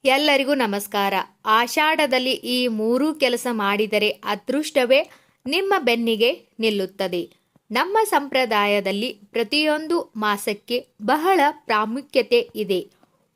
ಎಲ್ಲರಿಗೂ ನಮಸ್ಕಾರ. ಆಷಾಢದಲ್ಲಿ ಈ ಮೂರೂ ಕೆಲಸ ಮಾಡಿದರೆ ಅದೃಷ್ಟವೇ ನಿಮ್ಮ ಬೆನ್ನಿಗೆ ನಿಲ್ಲುತ್ತದೆ. ನಮ್ಮ ಸಂಪ್ರದಾಯದಲ್ಲಿ ಪ್ರತಿಯೊಂದು ಮಾಸಕ್ಕೆ ಬಹಳ ಪ್ರಾಮುಖ್ಯತೆ ಇದೆ.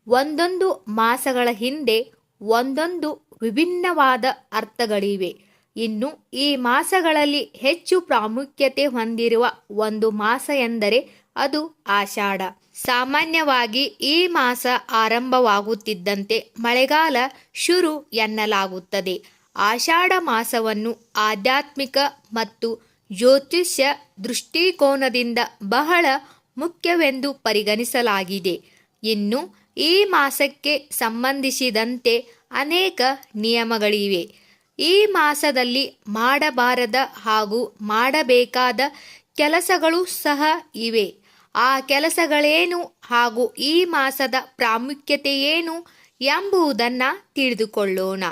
ಒಂದೊಂದು ಮಾಸಗಳ ಹಿಂದೆ ಒಂದೊಂದು ವಿಭಿನ್ನವಾದ ಅರ್ಥಗಳಿವೆ. ಇನ್ನು ಈ ಮಾಸಗಳಲ್ಲಿ ಹೆಚ್ಚು ಪ್ರಾಮುಖ್ಯತೆ ಹೊಂದಿರುವ ಒಂದು ಮಾಸ ಎಂದರೆ ಅದು ಆಷಾಢ. ಸಾಮಾನ್ಯವಾಗಿ ಈ ಮಾಸ ಆರಂಭವಾಗುತ್ತಿದ್ದಂತೆ ಮಳೆಗಾಲ ಶುರು ಎನ್ನಲಾಗುತ್ತದೆ. ಆಷಾಢ ಮಾಸವನ್ನು ಆಧ್ಯಾತ್ಮಿಕ ಮತ್ತು ಜ್ಯೋತಿಷ್ಯ ದೃಷ್ಟಿಕೋನದಿಂದ ಬಹಳ ಮುಖ್ಯವೆಂದು ಪರಿಗಣಿಸಲಾಗಿದೆ. ಇನ್ನು ಈ ಮಾಸಕ್ಕೆ ಸಂಬಂಧಿಸಿದಂತೆ ಅನೇಕ ನಿಯಮಗಳಿವೆ. ಈ ಮಾಸದಲ್ಲಿ ಮಾಡಬಾರದ ಹಾಗೂ ಮಾಡಬೇಕಾದ ಕೆಲಸಗಳು ಸಹ ಇವೆ. ಆ ಕೆಲಸಗಳೇನು ಹಾಗೂ ಈ ಮಾಸದ ಪ್ರಾಮುಖ್ಯತೆ ಏನು ಎಂಬುದನ್ನು ತಿಳಿದುಕೊಳ್ಳೋಣ.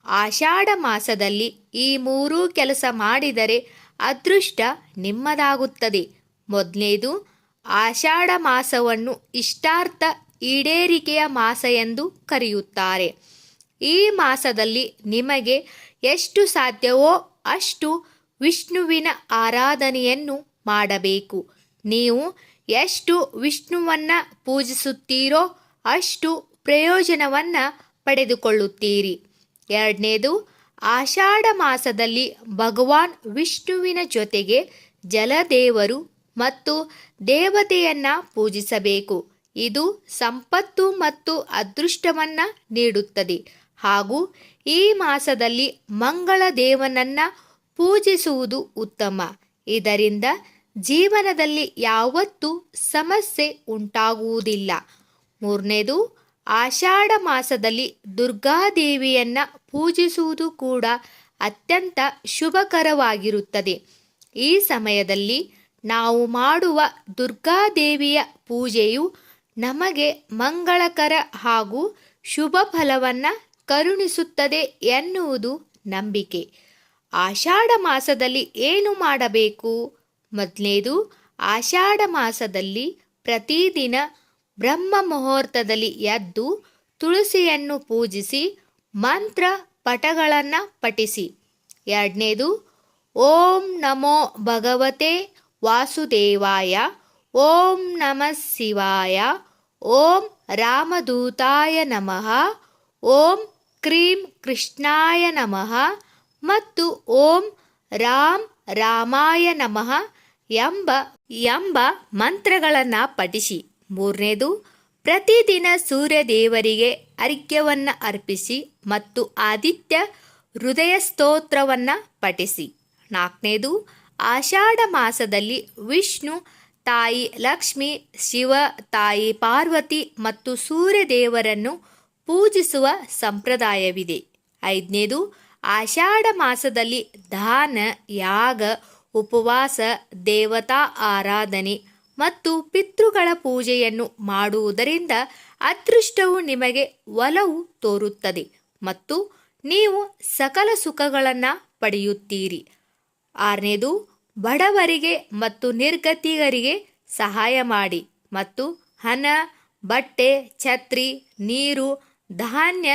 ಆಷಾಢ ಮಾಸದಲ್ಲಿ ಈ ಮೂರೂ ಕೆಲಸ ಮಾಡಿದರೆ ಅದೃಷ್ಟ ನಿಮ್ಮದಾಗುತ್ತದೆ. ಮೊದಲನೇದು, ಆಷಾಢ ಮಾಸವನ್ನು ಇಷ್ಟಾರ್ಥ ಈಡೇರಿಕೆಯ ಮಾಸ ಎಂದು ಕರೆಯುತ್ತಾರೆ. ಈ ಮಾಸದಲ್ಲಿ ನಿಮಗೆ ಎಷ್ಟು ಸಾಧ್ಯವೋ ಅಷ್ಟು ವಿಷ್ಣುವಿನ ಆರಾಧನೆಯನ್ನು ಮಾಡಬೇಕು. ನೀವು ಎಷ್ಟು ವಿಷ್ಣುವನ್ನು ಪೂಜಿಸುತ್ತೀರೋ ಅಷ್ಟು ಪ್ರಯೋಜನವನ್ನು ಪಡೆದುಕೊಳ್ಳುತ್ತೀರಿ. ಎರಡನೇದು, ಆಷಾಢ ಮಾಸದಲ್ಲಿ ಭಗವಾನ್ ವಿಷ್ಣುವಿನ ಜೊತೆಗೆ ಜಲದೇವರು ಮತ್ತು ದೇವತೆಯನ್ನು ಪೂಜಿಸಬೇಕು. ಇದು ಸಂಪತ್ತು ಮತ್ತು ಅದೃಷ್ಟವನ್ನು ನೀಡುತ್ತದೆ. ಹಾಗೂ ಈ ಮಾಸದಲ್ಲಿ ಮಂಗಳ ದೇವನನ್ನು ಪೂಜಿಸುವುದು ಉತ್ತಮ. ಇದರಿಂದ ಜೀವನದಲ್ಲಿ ಯಾವತ್ತೂ ಸಮಸ್ಯೆ ಉಂಟಾಗುವುದಿಲ್ಲ. ಮೂರನೇದು, ಆಷಾಢ ಮಾಸದಲ್ಲಿ ದುರ್ಗಾದೇವಿಯನ್ನು ಪೂಜಿಸುವುದು ಕೂಡ ಅತ್ಯಂತ ಶುಭಕರವಾಗಿರುತ್ತದೆ. ಈ ಸಮಯದಲ್ಲಿ ನಾವು ಮಾಡುವ ದುರ್ಗಾದೇವಿಯ ಪೂಜೆಯು ನಮಗೆ ಮಂಗಳಕರ ಹಾಗೂ ಶುಭ ಫಲವನ್ನು ಕರುಣಿಸುತ್ತದೆ ಎನ್ನುವುದು ನಂಬಿಕೆ. ಆಷಾಢ ಮಾಸದಲ್ಲಿ ಏನು ಮಾಡಬೇಕು? ಮೊದಲನೇದು, ಆಷಾಢ ಮಾಸದಲ್ಲಿ ಪ್ರತಿದಿನ ಬ್ರಹ್ಮ ಮುಹೂರ್ತದಲ್ಲಿ ಎದ್ದು ತುಳಸಿಯನ್ನು ಪೂಜಿಸಿ ಮಂತ್ರ ಪಠಗಳನ್ನು ಪಠಿಸಿ. ಎರಡನೇದು, ಓಂ ನಮೋ ಭಗವತೆ ವಾಸುದೇವಾಯ, ಓಂ ನಮಃ ಶಿವಾಯ, ಓಂ ರಾಮದೂತಾಯ ನಮಃ, ಓಂ ಕ್ರೀಂ ಕೃಷ್ಣಾಯ ನಮಃ ಮತ್ತು ಓಂ ರಾಮಾಯ ನಮಃ ಎಂಬ ಮಂತ್ರಗಳನ್ನು ಪಠಿಸಿ. ಮೂರನೇದು, ಪ್ರತಿದಿನ ಸೂರ್ಯ ದೇವರಿಗೆ ಅರ್ಘ್ಯವನ್ನು ಅರ್ಪಿಸಿ ಮತ್ತು ಆದಿತ್ಯ ಹೃದಯ ಸ್ತೋತ್ರವನ್ನು ಪಠಿಸಿ. ನಾಲ್ಕನೇದು, ಆಷಾಢ ಮಾಸದಲ್ಲಿ ವಿಷ್ಣು ತಾಯಿ ಲಕ್ಷ್ಮಿ, ಶಿವ ತಾಯಿ ಪಾರ್ವತಿ ಮತ್ತು ಸೂರ್ಯ ದೇವರನ್ನು ಪೂಜಿಸುವ ಸಂಪ್ರದಾಯವಿದೆ. ಐದನೇದು, ಆಷಾಢ ಮಾಸದಲ್ಲಿ ದಾನ, ಯಾಗ, ಉಪವಾಸ, ದೇವತಾ ಆರಾಧನೆ ಮತ್ತು ಪಿತೃಗಳ ಪೂಜೆಯನ್ನು ಮಾಡುವುದರಿಂದ ಅದೃಷ್ಟವು ನಿಮಗೆ ಒಲವು ತೋರುತ್ತದೆ ಮತ್ತು ನೀವು ಸಕಲ ಸುಖಗಳನ್ನು ಪಡೆಯುತ್ತೀರಿ. ಆರನೇದು, ಬಡವರಿಗೆ ಮತ್ತು ನಿರ್ಗತಿಕರಿಗೆ ಸಹಾಯ ಮಾಡಿ ಮತ್ತು ಹಣ, ಬಟ್ಟೆ, ಛತ್ರಿ, ನೀರು, ಧಾನ್ಯ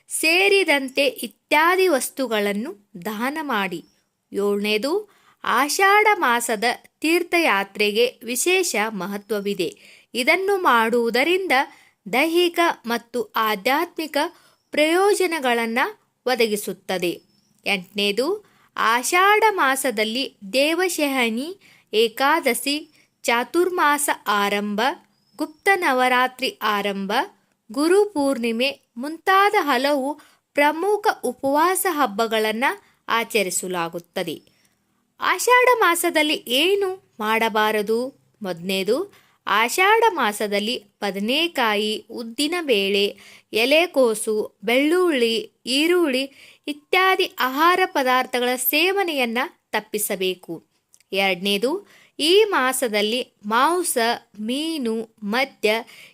ಸೇರಿದಂತೆ ಇತ್ಯಾದಿ ವಸ್ತುಗಳನ್ನು ದಾನ ಮಾಡಿ. ಏಳನೇದು, ಆಷಾಢ ಮಾಸದ ತೀರ್ಥಯಾತ್ರೆಗೆ ವಿಶೇಷ ಮಹತ್ವವಿದೆ. ಇದನ್ನು ಮಾಡುವುದರಿಂದ ದೈಹಿಕ ಮತ್ತು ಆಧ್ಯಾತ್ಮಿಕ ಪ್ರಯೋಜನಗಳನ್ನು ಒದಗಿಸುತ್ತದೆ. ಎಂಟನೇದು, ಆಷಾಢ ಮಾಸದಲ್ಲಿ ದೇವಶಯನಿ ಏಕಾದಶಿ, ಚಾತುರ್ಮಾಸ ಆರಂಭ, ಗುಪ್ತ ನವರಾತ್ರಿ ಆರಂಭ, ಗುರು ಪೂರ್ಣಿಮೆ ಮುಂತಾದ ಹಲವು ಪ್ರಮುಖ ಉಪವಾಸ ಹಬ್ಬಗಳನ್ನು ಆಚರಿಸಲಾಗುತ್ತದೆ. ಆಷಾಢ ಮಾಸದಲ್ಲಿ ಏನು ಮಾಡಬಾರದು? ಮೊದಲನೇದು, ಆಷಾಢ ಮಾಸದಲ್ಲಿ ಬದನೆಕಾಯಿ, ಉದ್ದಿನಬೇಳೆ, ಎಲೆಕೋಸು, ಬೆಳ್ಳುಳ್ಳಿ, ಈರುಳ್ಳಿ ಇತ್ಯಾದಿ ಆಹಾರ ಪದಾರ್ಥಗಳ ಸೇವನೆಯನ್ನು ತಪ್ಪಿಸಬೇಕು. ಎರಡನೇದು, ಈ ಮಾಸದಲ್ಲಿ ಮಾಂಸ, ಮೀನು, ಮದ್ಯ,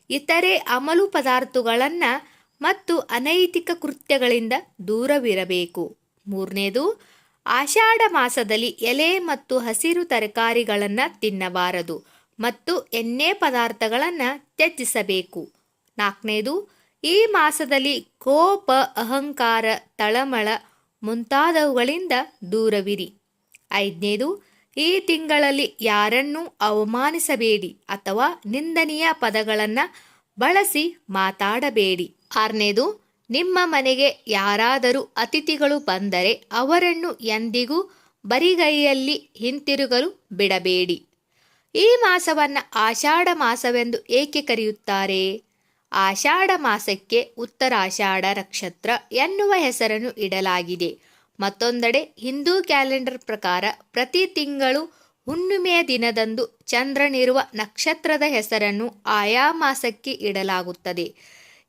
ಇತರೆ ಅಮಲು ಪದಾರ್ಥಗಳನ್ನು ಮತ್ತು ಅನೈತಿಕ ಕೃತ್ಯಗಳಿಂದ ದೂರವಿರಬೇಕು. ಮೂರನೇದು, ಆಷಾಢ ಮಾಸದಲ್ಲಿ ಎಲೆ ಮತ್ತು ಹಸಿರು ತರಕಾರಿಗಳನ್ನು ತಿನ್ನಬಾರದು ಮತ್ತು ಎಣ್ಣೆ ಪದಾರ್ಥಗಳನ್ನು ತ್ಯಜಿಸಬೇಕು. ನಾಲ್ಕನೇದು, ಈ ಮಾಸದಲ್ಲಿ ಕೋಪ, ಅಹಂಕಾರ, ತಳಮಳ ಮುಂತಾದವುಗಳಿಂದ ದೂರವಿರಿ. 5ನೇದು, ಈ ತಿಂಗಳಲ್ಲಿ ಯಾರನ್ನೂ ಅವಮಾನಿಸಬೇಡಿ ಅಥವಾ ನಿಂದನೀಯ ಪದಗಳನ್ನು ಬಳಸಿ ಮಾತಾಡಬೇಡಿ. 6ನೇದು, ನಿಮ್ಮ ಮನೆಗೆ ಯಾರಾದರೂ ಅತಿಥಿಗಳು ಬಂದರೆ ಅವರನ್ನು ಎಂದಿಗೂ ಬರಿಗೈಯಲ್ಲಿ ಹಿಂತಿರುಗಲು ಬಿಡಬೇಡಿ. ಈ ಮಾಸವನ್ನು ಆಷಾಢ ಮಾಸವೆಂದು ಏಕೆ ಕರೆಯುತ್ತಾರೆ? ಆಷಾಢ ಮಾಸಕ್ಕೆ ಉತ್ತರಾಷಾಢ ನಕ್ಷತ್ರ ಎನ್ನುವ ಹೆಸರನ್ನು ಇಡಲಾಗಿದೆ. ಮತ್ತೊಂದೆಡೆ ಹಿಂದೂ ಕ್ಯಾಲೆಂಡರ್ ಪ್ರಕಾರ ಪ್ರತಿ ತಿಂಗಳು ಹುಣ್ಣಿಮೆಯ ದಿನದಂದು ಚಂದ್ರನಿರುವ ನಕ್ಷತ್ರದ ಹೆಸರನ್ನು ಆಯಾ ಮಾಸಕ್ಕೆ ಇಡಲಾಗುತ್ತದೆ.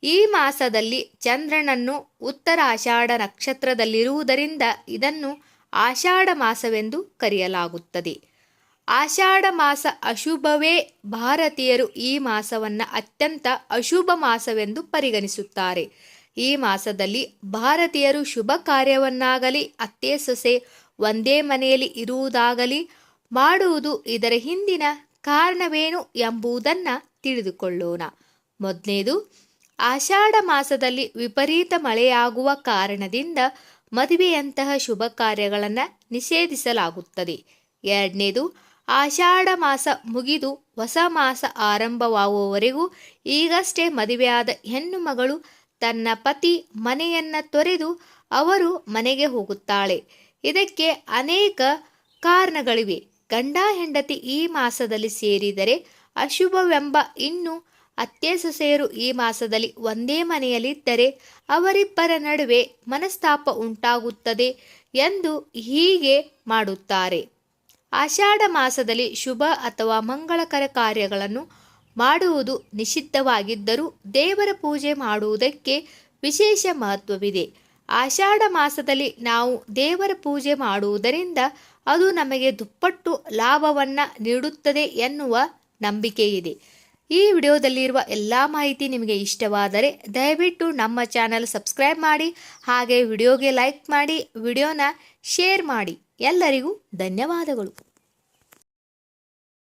ಈ ಮಾಸದಲ್ಲಿ ಚಂದ್ರನನ್ನು ಉತ್ತರಾಷಾಢ ನಕ್ಷತ್ರದಲ್ಲಿರುವುದರಿಂದ ಇದನ್ನು ಆಷಾಢ ಮಾಸವೆಂದು ಕರೆಯಲಾಗುತ್ತದೆ. ಆಷಾಢ ಮಾಸ ಅಶುಭವೇ? ಭಾರತೀಯರು ಈ ಮಾಸವನ್ನು ಅತ್ಯಂತ ಅಶುಭ ಮಾಸವೆಂದು ಪರಿಗಣಿಸುತ್ತಾರೆ. ಈ ಮಾಸದಲ್ಲಿ ಭಾರತೀಯರು ಶುಭ ಕಾರ್ಯವನ್ನಾಗಲಿ ಅತ್ತೆ ಸೊಸೆ ಒಂದೇ ಮನೆಯಲ್ಲಿ ಇರುವುದಾಗಲಿ ಮಾಡುವುದು. ಇದರ ಹಿಂದಿನ ಕಾರಣವೇನು ಎಂಬುದನ್ನು ತಿಳಿದುಕೊಳ್ಳೋಣ. ಮೊದಲನೇದು, ಆಷಾಢ ಮಾಸದಲ್ಲಿ ವಿಪರೀತ ಮಳೆಯಾಗುವ ಕಾರಣದಿಂದ ಮದುವೆಯಂತಹ ಶುಭ ಕಾರ್ಯಗಳನ್ನು ನಿಷೇಧಿಸಲಾಗುತ್ತದೆ. 2ನೇದು, ಆಷಾಢ ಮಾಸ ಮುಗಿದು ಹೊಸ ಮಾಸ ಆರಂಭವಾಗುವವರೆಗೂ ಈಗಷ್ಟೇ ಮದುವೆಯಾದ ಹೆಣ್ಣು ಮಗಳು ತನ್ನ ಪತಿ ಮನೆಯನ್ನು ತೊರೆದು ಅವರು ಮನೆಗೆ ಹೋಗುತ್ತಾಳೆ. ಇದಕ್ಕೆ ಅನೇಕ ಕಾರಣಗಳಿವೆ. ಗಂಡ ಹೆಂಡತಿ ಈ ಮಾಸದಲ್ಲಿ ಸೇರಿದರೆ ಅಶುಭವೆಂಬ. ಇನ್ನು ಅತ್ತೆ ಸೊಸೆಯರು ಈ ಮಾಸದಲ್ಲಿ ಒಂದೇ ಮನೆಯಲ್ಲಿದ್ದರೆ ಅವರಿಬ್ಬರ ನಡುವೆ ಮನಸ್ತಾಪ ಉಂಟಾಗುತ್ತದೆ ಎಂದು ಹೀಗೆ ಮಾಡುತ್ತಾರೆ. ಆಷಾಢ ಮಾಸದಲ್ಲಿ ಶುಭ ಅಥವಾ ಮಂಗಳಕರ ಕಾರ್ಯಗಳನ್ನು ಮಾಡುವುದು ನಿಷಿದ್ಧವಾಗಿದ್ದರೂ ದೇವರ ಪೂಜೆ ಮಾಡುವುದಕ್ಕೆ ವಿಶೇಷ ಮಹತ್ವವಿದೆ. ಆಷಾಢ ಮಾಸದಲ್ಲಿ ನಾವು ದೇವರ ಪೂಜೆ ಮಾಡುವುದರಿಂದ ಅದು ನಮಗೆ ದುಪ್ಪಟ್ಟು ಲಾಭವನ್ನು ನೀಡುತ್ತದೆ ಎನ್ನುವ ನಂಬಿಕೆ ಇದೆ. ಈ ವಿಡಿಯೋದಲ್ಲಿರುವ ಎಲ್ಲ ಮಾಹಿತಿ ನಿಮಗೆ ಇಷ್ಟವಾದರೆ ದಯವಿಟ್ಟು ನಮ್ಮ ಚಾನಲ್ ಸಬ್ಸ್ಕ್ರೈಬ್ ಮಾಡಿ, ಹಾಗೆ ವಿಡಿಯೋಗೆ ಲೈಕ್ ಮಾಡಿ, ವಿಡಿಯೋನ ಶೇರ್ ಮಾಡಿ. ಎಲ್ಲರಿಗೂ ಧನ್ಯವಾದಗಳು.